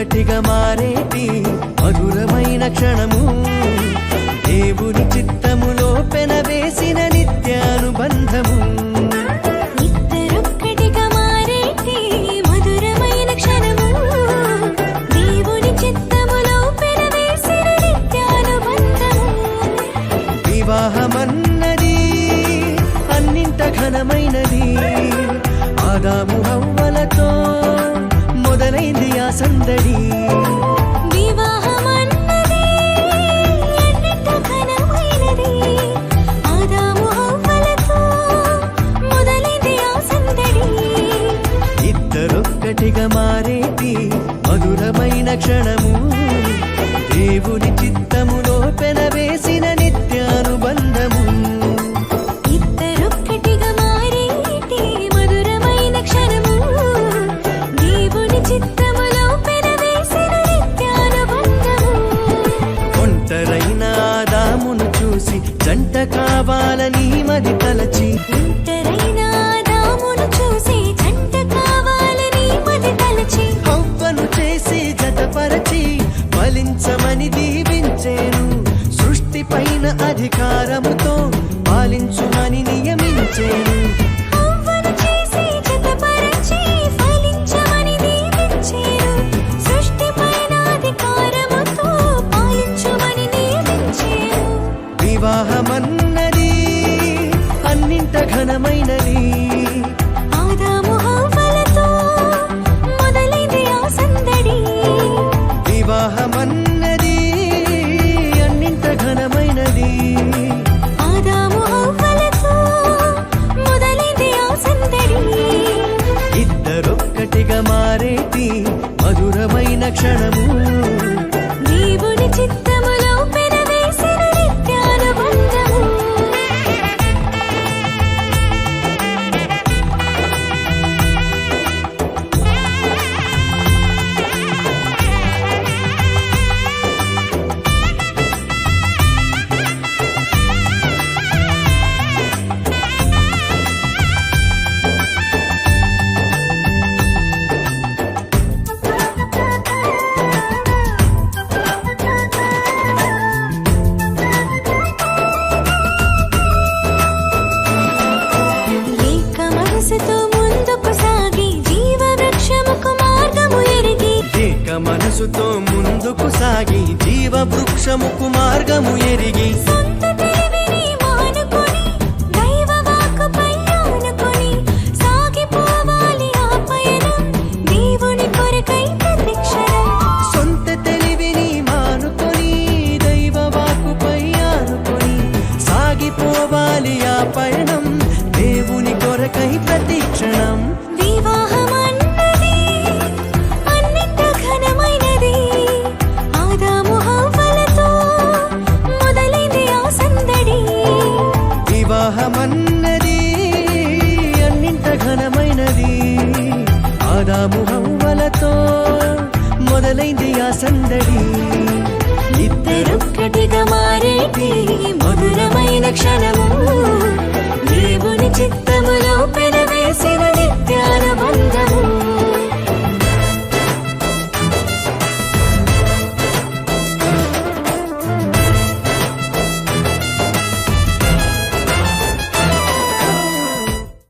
ఇద్దరొక్కటిగా మారేటి మధురమైన క్షణము దేవుని చిత్తములో పెనవేసిన నిత్యానుబంధము ఇద్దరొక్కటిగా మారేటి మధురమైన క్షణము దేవుని చిత్తములో పెనవేసిన నిత్యానుబంధము వివాహమన్నది అన్నింట ఘనమైనది ఆదాము హవ్వలతో మొదలైంది ఆ సందడి వివాహమన్నది అన్నింట ఘనమైనది ఆదాము హవ్వలతో మొదలైంది ఆ సందడి ఇద్దరొక్కటిగా మారేటి మధురమైన క్షణము దేవుని చిత్తములో పెనవేసిన నిత్యానుబంధము ఇద్దరొక్కటిగా మారేటి మధురమైన క్షణము దేవుని చిత్తములో పెనవేసిన నిత్యానుబంధము ఒంటరైన ఆదామును చూసి జంట కావాలని మది తలచి ఒంటరైన ఆదామును చూసి జంట కావాలని మది తలచి హవ్వను చేసి జతపరచి ఫలించమని దీవించేను సృష్టి పైన అధికారముతో పాలించుమని నియమించేను హవ్వను చేసి జతపరచి ఫలించమని దీవించేను సృష్టిపైన అధికారముతో పాలించుమని నియమించేను వివాహమన్నది అన్నింట ఘనమైనది ఆదాము హవ్వలతో మొదలైంది ఆ సందడి వివాహమన్నది అన్నింట ఘనమైనది ఆదాము హవ్వలతో మొదలైంది ఆ సందడి ఇద్దరొక్కటిగా మారేటి మధురమైన క్షణము దేవుని చిత్తములో పెనవేసిన నిత్యానుబంధము ఏక మనసుతో ముందుకు సాగి జీవవృక్షముకు మార్గము ఎరిగి ఏక మనసుతో ముందుకు సాగి జీవవృక్షముకు మార్గము ఎరిగి సొంత తెలివిని మానుకొని దైవ వాక్కుపై ఆనుకొని సాగిపోవాలి ఆ పయనం దేవుని కొరకై ప్రతిక్షణం సొంత తెలివిని మానుకొని దైవ వాక్కుపై ఆనుకొని సాగిపోవాలి ఆ పయనం దేవుని కొరకై ప్రతిక్షణం వివాహమన్నది అన్నింట ఘనమైనది ఆదాము హవ్వలతో మొదలైంది ఆ సందడి వివాహమన్నది అన్నింట ఘనమైనది ఆదాము హవ్వలతో మొదలైంది ఆ సందడి ఇద్దరొక్కటిగా మారేటి మధురమైన క్షణము